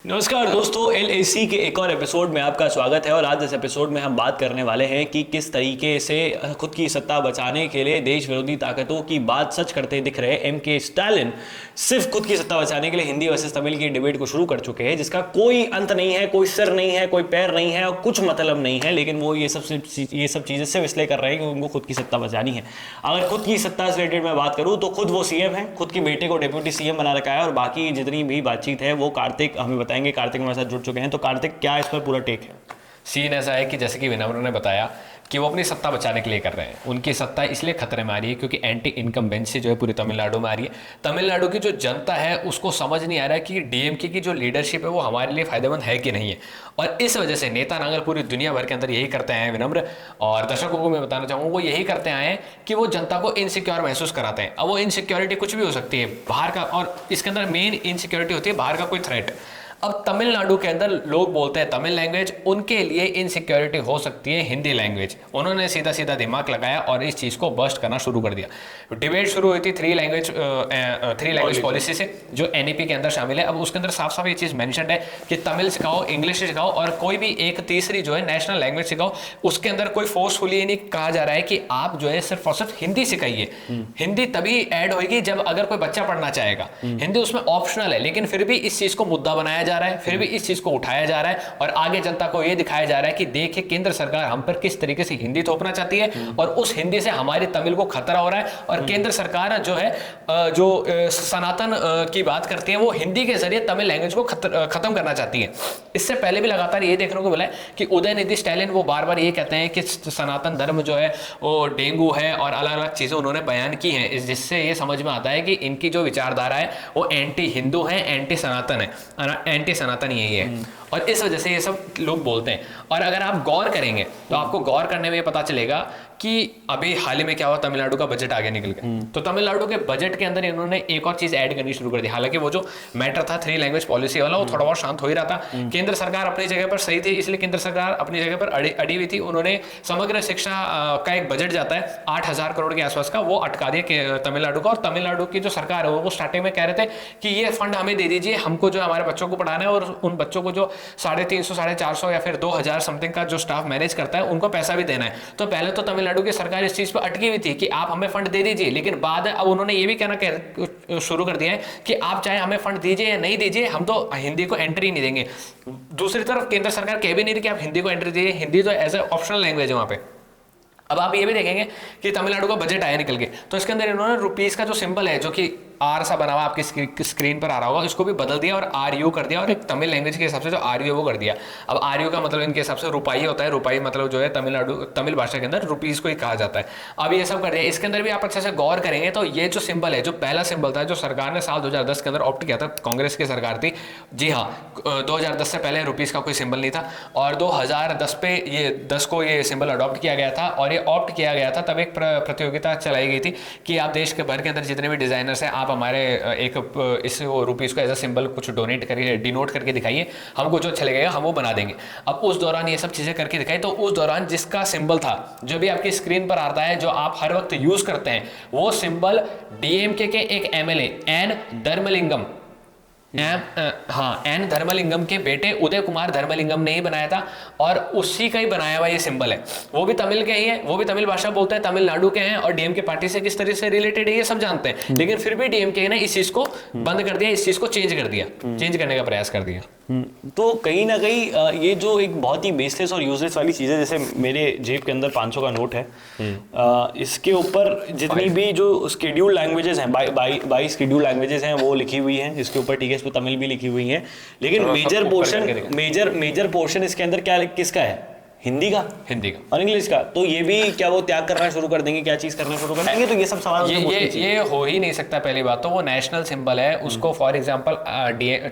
नमस्कार दोस्तों, LAC के एक और एपिसोड में आपका स्वागत है। और आज इस एपिसोड में हम बात करने वाले हैं कि किस तरीके से खुद की सत्ता बचाने के लिए देश विरोधी ताकतों की बात सच करते दिख रहे MK स्टालिन सिर्फ खुद की सत्ता बचाने के लिए हिंदी वर्सेस तमिल की डिबेट को शुरू कर चुके हैं, जिसका कोई अंत नहीं है, कोई सिर नहीं है, कोई पैर नहीं है और कुछ मतलब नहीं है। लेकिन वो ये सब चीज़ें सिर्फ इसलिए कर रहे हैं कि उनको खुद की सत्ता बचानी है। अगर खुद की सत्ता से रिलेटेड मैं बात करूँ तो खुद वो CM है, खुद की बेटे को डेप्यूटी CM बना रखा है। और बाकी जितनी भी बातचीत है वो कार्तिक हमें बताएंगे। कार्तिक हमारे साथ जुड़ चुके हैं। तो कार्तिक, क्या इस पर पूरा टेक है? सीन ऐसा है कि जैसे कि विनम्र ने बताया कि वो अपनी सत्ता बचाने के लिए कर रहे हैं। उनकी सत्ता इसलिए खतरे में आ रही है क्योंकि एंटी इनकम्बेंसी जो है पूरी तमिलनाडु में आ रही है। तमिलनाडु की जो जनता है उसको समझ नहीं आ रहा है कि DMK की जो लीडरशिप है वो हमारे लिए फायदेमंद है कि नहीं है। और इस वजह से नेता नांगल पूरी दुनिया भर के अंदर यही करते आए हैं विनम्र, और दर्शकों को मैं बताना चाहूँगा वो यही करते आए हैं कि वो जनता को इनसिक्योर महसूस कराते हैं। अब वो इनसिक्योरिटी कुछ भी हो सकती है बाहर का, और इसके अंदर मेन इनसिक्योरिटी होती है बाहर का कोई थ्रेट। अब तमिलनाडु के अंदर लोग बोलते हैं तमिल लैंग्वेज, उनके लिए इनसिक्योरिटी हो सकती है हिंदी लैंग्वेज। उन्होंने सीधा सीधा दिमाग लगाया और इस चीज़ को बस्ट करना शुरू कर दिया। डिबेट शुरू हुई थी थ्री लैंग्वेज पॉलिसी से, जो NEP के अंदर शामिल है। अब उसके अंदर साफ साफ ये चीज़ मेंशन्ड है कि तमिल सिखाओ, इंग्लिश सिखाओ और कोई भी एक तीसरी जो है नेशनल लैंग्वेज सिखाओ। उसके अंदर कोई फोर्सफुली नहीं कहा जा रहा है कि आप जो है सिर्फ और सिर्फ हिंदी सिखाइए। हिंदी तभी ऐड होगी जब अगर कोई बच्चा पढ़ना चाहेगा। हिंदी उसमें ऑप्शनल है, लेकिन फिर भी इस चीज़ को मुद्दा बनाया जा रहा है, फिर भी इस चीज को उठाया जा रहा है और आगे जनता को यह दिखाया जा रहा है कि देखिए केंद्र सरकार हम पर किस तरीके से हिंदी थोपना चाहती है और उस हिंदी से हमारी तमिल को खतरा हो रहा है। और केंद्र सरकार जो है सनातन की बात करती है, वो हिंदी के जरिए तमिल लैंग्वेज को खत्म करना चाहती है। इससे पहले भी लगातार ये देखने को मिला है कि उदयनिधि स्टालिन वो बार बार ये कहते हैं कि सनातन धर्म जो है वो डेंगू है और अलग अलग चीजें उन्होंने बयान की हैं, जिससे ये समझ में आता है कि इनकी जो विचारधारा है वो एंटी हिंदू है, एंटी सनातन है, एंटी सनातन यही है। और इस वजह से ये सब लोग बोलते हैं। और अगर आप गौर करेंगे तो आपको गौर करने में ये पता चलेगा कि अभी हाल ही में क्या हुआ, तमिलनाडु का बजट आगे निकल गया। तो तमिलनाडु के बजट के अंदर इन्होंने एक और चीज ऐड करनी शुरू कर दी। हालांकि वो जो मैटर था थ्री लैंग्वेज पॉलिसी वाला वो थोड़ा बहुत शांत हो ही रहा था। केंद्र सरकार अपनी जगह पर सही थी, इसलिए केंद्र सरकार अपनी जगह पर अड़ी हुई थी। उन्होंने समग्र शिक्षा का एक बजट जाता है 8,000 करोड़ के आसपास का, वो अटका दिया तमिलनाडु का। और तमिलनाडु की जो सरकार है वो स्टार्टिंग में कह रहे थे कि ये फंड हमें दे दीजिए, हमको जो हमारे बच्चों को पढ़ाना है और उन बच्चों को जो 350, 450 या फिर 2,000 समथिंग का जो स्टाफ मैनेज करता है उनको पैसा भी देना है। तो पहले तो तमिलनाडु की सरकार इस चीज पर अटकी हुई थी कि आप हमें फंड दे दीजिए, लेकिन बाद अब उन्होंने ये भी कहना शुरू कर दिया है कि आप चाहे हमें फंड दीजिए या नहीं दीजिए, हम तो हिंदी को एंट्री नहीं देंगे। दूसरी तरफ केंद्र सरकार कह भी नहीं रही कि आप हिंदी को एंट्री दीजिए, हिंदी तो एज ए ऑप्शनल लैंग्वेज है वहां पे। अब आप ये भी देखेंगे कि तमिलनाडु का बजट आया निकल के, तो इसके अंदर इन्होंने रुपीस का जो सिंबल है जो कि आर सा बना हुआ आपकी स्क्रीन पर आ रहा होगा, इसको भी बदल दिया और RU कर दिया। और एक तमिल लैंग्वेज के हिसाब से जो RU है वो कर दिया। अब RU का मतलब इनके हिसाब से रुपये होता है। रुपये मतलब जो है तमिल भाषा के अंदर रुपीस को ही कहा जाता है। अब ये सब कर दिया। इसके अंदर भी आप अच्छे से गौर करेंगे तो ये जो सिंबल है, जो पहला सिंबल था जो सरकार ने साल 2010 के अंदर ऑप्ट किया था, कांग्रेस की सरकार थी, जी हाँ, 2010 से पहले रुपीस का कोई सिंबल नहीं था। और 2010 पे ये 10 को ये सिंबल अडॉप्ट किया गया था। और ये ऑप्ट किया गया था तब एक प्रतियोगिता चलाई गई थी कि आप देश के भर के अंदर जितने भी डिजाइनर्स हैं, आप हमारे इस रुपीस को एज अ सिंबल कुछ डोनेट करके डिनोट करके दिखाइए, हमको जो अच्छा लगेगा हम वो बना देंगे। अब उस दौरान ये सब चीजें करके दिखाई, तो उस दौरान जिसका सिंबल था जो भी आपकी स्क्रीन पर आता है, जो आप हर वक्त यूज करते हैं, वो सिंबल DMK के एक MLA N Dharmalingam N Dharmalingam के बेटे उदय कुमार धर्मलिंगम ने ही बनाया था। और उसी का ही बनाया हुआ ये सिंबल है। वो भी तमिल के ही है, वो भी तमिल भाषा बोलते हैं, तमिलनाडु के हैं और DMK पार्टी से किस तरह से रिलेटेड है ये सब जानते हैं। लेकिन फिर भी DMK ने इस चीज को बंद कर दिया, इस चीज को चेंज कर दिया, चेंज करने का प्रयास कर दिया। तो कहीं ना कहीं ये जो एक बहुत ही बेसलेस और यूजलेस वाली चीज़ है, जैसे मेरे जेब के अंदर 500 का नोट है, इसके ऊपर जितनी भी जो स्केड्यूल लैंग्वेजेस हैं, 22 स्केड्यूल लैंग्वेजेस हैं वो लिखी हुई हैं। इसके ऊपर ठीक है, इस पर तमिल भी लिखी हुई है, लेकिन मेजर पोर्शन इसके अंदर क्या किसका है? हिंदी का और इंग्लिश का। तो ये भी क्या वो त्याग करना शुरू कर देंगे, क्या चीज करना शुरू कर देंगे? तो ये सब सवाल ये हो ही नहीं सकता। पहली बात तो वो नेशनल सिंबल है, उसको फॉर एग्जांपल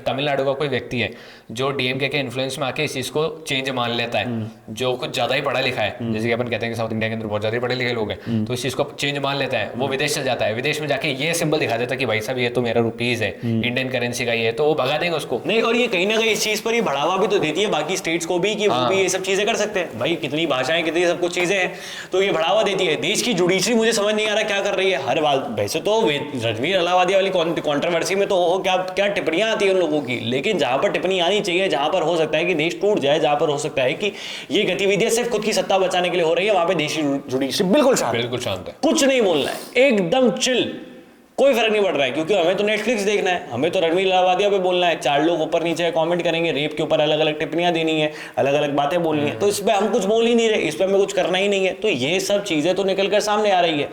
तमिलनाडु का कोई व्यक्ति है जो DMK के इन्फ्लुएंस में आके इस चीज को चेंज मान लेता है, जो कुछ ज्यादा ही पढ़ा लिखा है, जैसे कि अपन कहते हैं कि साउथ इंडिया के अंदर बहुत ज्यादा पढ़े लिखे लोग हैं, तो इस चीज को चेंज मान लेता है, वो विदेश चल जाता है, विदेश में जाके ये सिंबल दिखा देता है कि भाई साहब ये तो मेरा रुपीज है, इंडियन करेंसी का ये, तो वो भगा देंगे उसको। नहीं, और ये कहीं ना कहीं इस चीज पर ये बढ़ावा भी तो देती है बाकी स्टेट्स को भी कि वो भी ये सब चीजें कर सकते सकते हैं भाई, कितनी भाषाएं, कितनी सब कुछ चीजें हैं, तो ये बढ़ावा देती है। देश की जुडिशरी मुझे समझ नहीं आ रहा क्या कर रही है हर बात। वैसे तो रणवीर अलाहाबादिया वाली कंट्रोवर्सी में तो क्या क्या टिप्पणियां आती है उन लोगों की, लेकिन जहां पर टिप्पणी आनी चाहिए, जहां पर हो सकता है कि देश टूट जाए, जहां पर हो सकता है कि ये गतिविधियां सिर्फ खुद की सत्ता बचाने के लिए हो रही है, वहां पे देश की जुडिशरी बिल्कुल शांत है, कुछ नहीं बोलना है, एकदम चिल, कोई फर्क नहीं पड़ रहा है, क्योंकि हमें तो नेटफ्लिक्स देखना है, हमें तो रणवीर अलाहाबादिया पे बोलना है, 4 लोग ऊपर नीचे कमेंट करेंगे, रेप के ऊपर अलग अलग टिप्पणियां देनी है, अलग अलग बातें बोलनी है, तो इस पर हम कुछ बोल ही नहीं रहे, इस पर हमें कुछ करना ही नहीं है। तो ये सब चीजें तो निकल कर सामने आ रही है।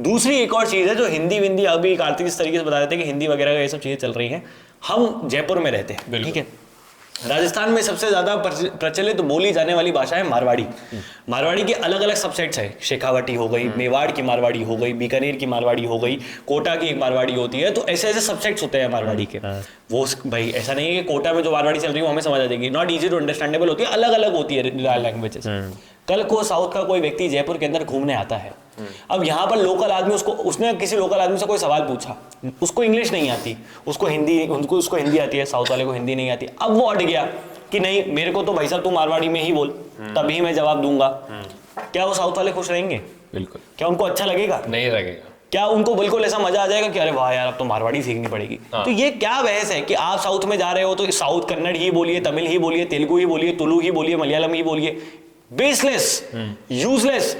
दूसरी एक और चीज है जो हिंदी विंदी, अभी कार्तिक इस तरीके से बता देते हैं कि हिंदी वगैरह ये सब चीजें चल रही हैं। हम जयपुर में रहते हैं, ठीक है, राजस्थान में सबसे ज्यादा प्रचलित बोली जाने वाली भाषा है मारवाड़ी। मारवाड़ी के अलग अलग सबसेट्स है, शेखावटी हो गई, मेवाड़ की मारवाड़ी हो गई, बीकानेर की मारवाड़ी हो गई, कोटा की एक मारवाड़ी होती है, तो ऐसे ऐसे सबसेट्स होते हैं मारवाड़ी के। वो भाई ऐसा नहीं है कि कोटा में जो मारवाड़ी चल रही है वो हमें समझ आ जाएगी, नॉट इजी टू अंडरस्टैंडेबल होती है, अलग अलग होती है लैंग्वेजेस। कल को साउथ का कोई व्यक्ति जयपुर के अंदर घूमने आता है, अब यहाँ पर लोकल आदमी उसने किसी लोकल आदमी से कोई सवाल पूछा, उसको इंग्लिश नहीं आती, उसको हिंदी आती है, साउथ वाले को हिंदी नहीं आती। अब वो अट गया कि नहीं मेरे को तो भाई साहब तू मारवाड़ी में ही बोल, तभी मैं जवाब दूंगा। क्या वो साउथ वाले खुश रहेंगे? बिल्कुल। क्या उनको अच्छा लगेगा? नहीं लगेगा। क्या उनको बिल्कुल ऐसा मजा आ जाएगा कि अरे वाह यार अब तो मारवाड़ी सीखनी पड़ेगी? तो ये क्या बहस है कि आप साउथ में जा रहे हो तो साउथ कन्नड़ ही बोलिए, तमिल ही बोलिए, तेलुगु ही बोलिए, तुलु ही बोलिए, मलयालम ही बोलिए। Baseless, useless.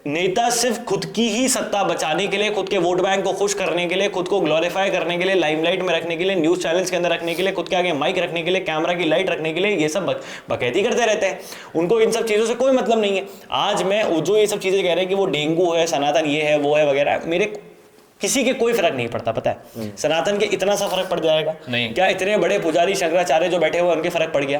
नेता सिर्फ खुद की ही सत्ता बचाने के लिए, खुद के वोट बैंक को खुश करने के लिए, खुद को ग्लोरीफाई करने के लिए, लाइमलाइट में रखने के लिए, न्यूज चैनल्स के अंदर रखने के लिए, खुद के आगे माइक रखने के लिए, कैमरा की लाइट रखने के लिए, ये सब बकैती करते रहते हैं। उनको इन सब चीजों से कोई मतलब नहीं है। आज मैं जो ये सब चीजें कह रहे हैं कि वो डेंगू है, सनातन ये है वो है वगैरह, मेरे किसी के कोई फर्क नहीं पड़ता, पता है सनातन के इतना सा फर्क पड़ जाएगा नहीं। क्या इतने बड़े पुजारी शंकराचार्य जो बैठे हुए उनके फर्क पड़ गया?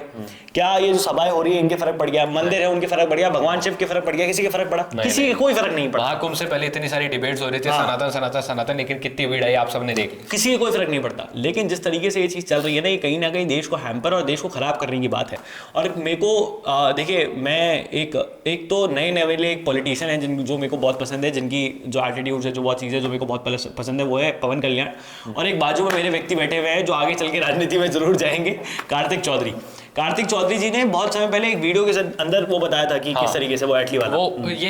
क्या ये जो सभाएं हो रही है इनके फर्क पड़ गया? मंदिर है उनके फर्क पड़ गया? भगवान शिव के फर्क पड़ गया? किसी के फर्क पड़ा? किसी के कोई फर्क नहीं पड़ा। महाकुंभ से पहले इतनी सारी डिबेट्स हो रही थी, सनातन सनातन सनातन, लेकिन कितनी भीड़ आई आप सबने देखी, किसी के कोई फर्क नहीं पड़ता। लेकिन जिस तरीके से ये चीज चल रही है ना, ये कहीं ना कहीं देश को हैम्पर और देश को खराब करने की बात है। और मेरे को देखिए, मैं एक तो नए नवेले एक पॉलिटिशियन है जो मेरे को बहुत पसंद है, जिनकी जो एटीट्यूड है, जो बहुत चीजें जो मेरे को बहुत पसंद है, वो है पवन कल्याण। और एक बाजू में मेरे व्यक्ति बैठे हुए हैं जो आगे चल के राजनीति में जरूर जाएंगे, कार्तिक चौधरी। कार्तिक चौधरी जी ने बहुत समय पहले एक वीडियो के अंदर वो बताया था कि किस तरीके से वो एटली वाला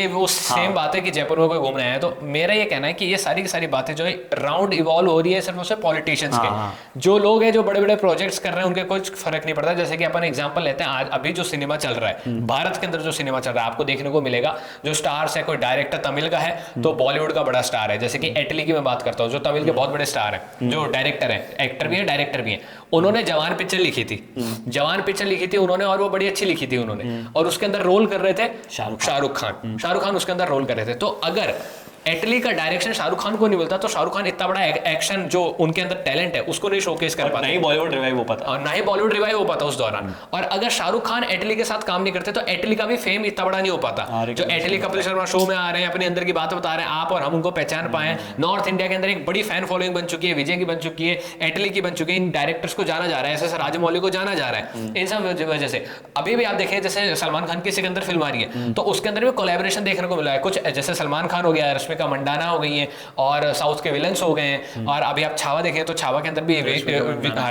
वो सेम बात है कि जयपुर में कोई घूमने आया है। तो मेरा ये कहना है कि ये सारी की सारी बातें जो है राउंड इवॉल्व हो रही है सिर्फ उससे पॉलिटिशियंस के। जो लोग हैं जो बड़े बड़े प्रोजेक्ट्स कर रहे हैं उनके कुछ फर्क नहीं पड़ता। जैसे कि अपन एग्जांपल लेते हैं, आज अभी जो सिनेमा चल रहा है भारत के अंदर, जो सिनेमा चल रहा है आपको देखने को मिलेगा, जो स्टार्स है, कोई डायरेक्टर तमिल का है तो बॉलीवुड का बड़ा स्टार है। जैसे कि एटली की मैं बात करता हूँ, जो तमिल के बहुत बड़े स्टार है, जो डायरेक्टर है, एक्टर भी है, डायरेक्टर भी है। उन्होंने जवान पिक्चर लिखी थी, जवान पिक्चर लिखी थी उन्होंने, और वो बड़ी अच्छी लिखी थी उन्होंने, और उसके अंदर रोल कर रहे थे शाहरुख खान उसके अंदर रोल कर रहे थे। तो अगर एटली का डायरेक्शन शाहरुख खान को नहीं मिलता तो शाहरुख खान इतना बड़ा एक्शन जो उनके अंदर टैलेंट है उसको नहीं शोकेस कर पाते, नहीं बॉलीवुड रिवाइव हो पाता, और ना ही बॉलीवुड रिवाइव हो पाता उस दौरान। और अगर शाहरुख खान एटली के साथ काम नहीं करते तो एटली का भी फेम इतना बड़ा नहीं हो पाता। जो एटली कपिल शर्मा शो में आ रहे हैं, अपने अंदर की बात बता रहे हैं, आप और हम उनको पहचान पाए। नॉर्थ इंडिया के अंदर एक बड़ी फैन फॉलोइंग बन चुकी है, विजय की बन चुकी है, एटली की बन चुकी है, इन डायरेक्टर्स को जाना जा रहा है, ऐसे राजमौली को जाना जा रहा है, इन सब वजह से। अभी भी आप देखें जैसे सलमान खान की सिकंदर फिल्म आ रही है तो उसके अंदर भी कोलैबोरेशन देखने को मिला है। कुछ जैसे सलमान खान हो गया, रश्मिका मंडाना हो गई है, और साउथ के विलन्स हो गए हैं। और अभी आप छावा देखें तो छावा के अंदर भी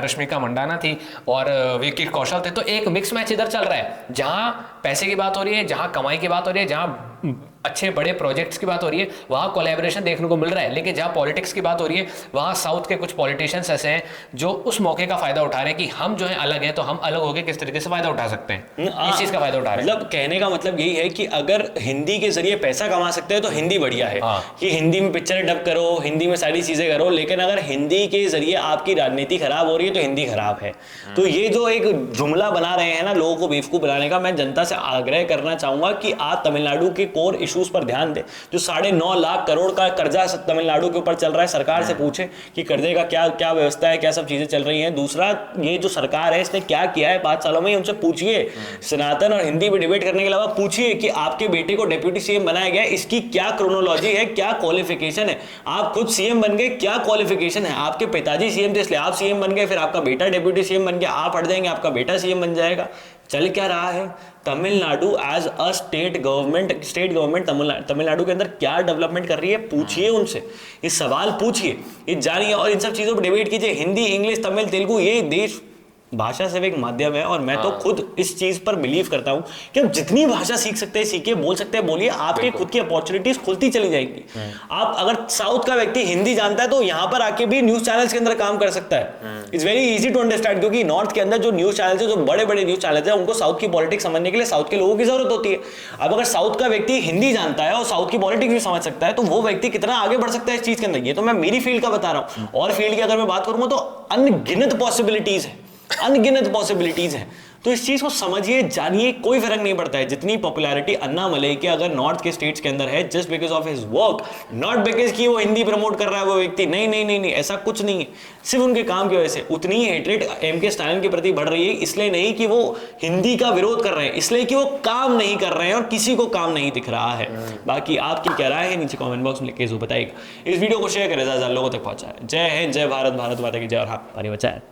रश्मिका मंडाना थी और विकी कौशल थे। तो एक मिक्स मैच इधर चल रहा है, जहां पैसे की बात हो रही है, जहां कमाई की बात हो रही है, जहां अच्छे बड़े प्रोजेक्ट्स की बात हो रही है, वहां कोलैबोरेशन देखने को मिल रहा है। लेकिन जहां पॉलिटिक्स की बात हो रही है वहां साउथ के कुछ पॉलिटिशियंस ऐसे हैं जो उस मौके का फायदा उठा रहे हैं कि हम जो है अलग हैं, तो हम अलग होकर किस तरीके से फायदा उठा सकते हैं, इस चीज का फायदा उठा रहे हैं। मतलब कहने का मतलब यही है कि अगर हिंदी के जरिए पैसा कमा सकते हैं तो हिंदी बढ़िया है कि हिंदी में पिक्चर डब करो, हिंदी में सारी चीजें करो। लेकिन अगर हिंदी के जरिए आपकी राजनीति खराब हो रही है तो हिंदी खराब है। तो ये जो एक जुमला बना रहे हैं ना लोगों को बेवकूफ बनाने का, मैं जनता से आग्रह करना चाहूंगा कि आप तमिलनाडु के कोर इश्यूज पर ध्यान दें। जो 9.5 लाख करोड़ का कर्जा तमिलनाडु के ऊपर चल रहा है, सरकार से पूछे कि कर्जे का क्या क्या व्यवस्था है, क्या सब चीजें चल रही हैं। दूसरा, ये जो सरकार है इसने क्या किया है 5 सालों में, उनसे पूछिए। सनातन और हिंदी में डिबेट करने के अलावा पूछिए कि आपके बेटे को डिप्यूटी सीएम बनाया गया, इसकी क्या क्रोनोलॉजी है, क्या क्वालिफिकेशन है। आप खुद सीएम बन गए, क्या क्वालिफिकेशन है। आपके पिताजी सीएम थे इसलिए आप सीएम बन गए, फिर आपका बेटा डिप्यूटी सीएम बन गया, आप हट जाएंगे, आपका बेटा सीएम बन जाएगा। चल क्या रहा है? Tamil Nadu as a state government Tamil Nadu के अंदर क्या डेवलपमेंट कर रही है, पूछिए उनसे, ये सवाल पूछिए, ये जानिए और इन सब चीजों पर डिबेट कीजिए। हिंदी, इंग्लिश, तमिल, तेलुगु, ये देश भाषा सिर्फ एक माध्यम है और मैं तो खुद इस चीज पर बिलीव करता हूं कि आप जितनी भाषा सीख सकते हैं सीखिए, बोल सकते हैं बोलिए, आपके खुद की अपॉर्चुनिटीज खुलती चली जाएंगी। आप अगर साउथ का व्यक्ति हिंदी जानता है तो यहां पर आके भी न्यूज चैनल्स के अंदर काम कर सकता है। It's very easy to understand, क्योंकि नॉर्थ के अंदर जो न्यूज चैनल्स है, जो बड़े बड़े न्यूज चैनल्स है, उनको साउथ की पॉलिटिक्स समझने के लिए साउथ के लोगों की जरूरत होती है। अब अगर साउथ का व्यक्ति हिंदी जानता है और साउथ की पॉलिटिक्स भी समझ सकता है तो वो व्यक्ति कितना आगे बढ़ सकता है इस चीज के अंदर। ये तो मैं मेरी फील्ड का बता रहा हूं, और फील्ड की अगर मैं बात करूंगा तो अनगिनत पॉसिबिलिटीज है, अनगिनत पॉसिबिलिटीज हैं। तो इस चीज को समझिए, जानिए, कोई फर्क नहीं पड़ता है। जितनी पॉपुलैरिटी अन्नामलई के अगर नॉर्थ के स्टेट्स के अंदर है just because of his work, not because कि वो हिंदी प्रमोट कर रहा है वो व्यक्ति, नहीं नहीं नहीं नहीं, ऐसा कुछ नहीं है। सिर्फ उनके काम की वजह से उतनी ही हेट्रेड एमके स्टैलिन के प्रति बढ़ रही है, इसलिए नहीं कि वो हिंदी का विरोध कर रहे हैं, इसलिए कि वो काम नहीं कर रहे हैं और किसी को काम नहीं दिख रहा है। बाकी आपकी क्या राय है नीचे कॉमेंट बॉक्स में लिख के जरूर बताइएगा। इस वीडियो को शेयर करें, ज़्यादा लोगों तक पहुंचाएं। जय हिंद, जय भारत, भारत माता की जय, और हाँ, हमारी बचाएं।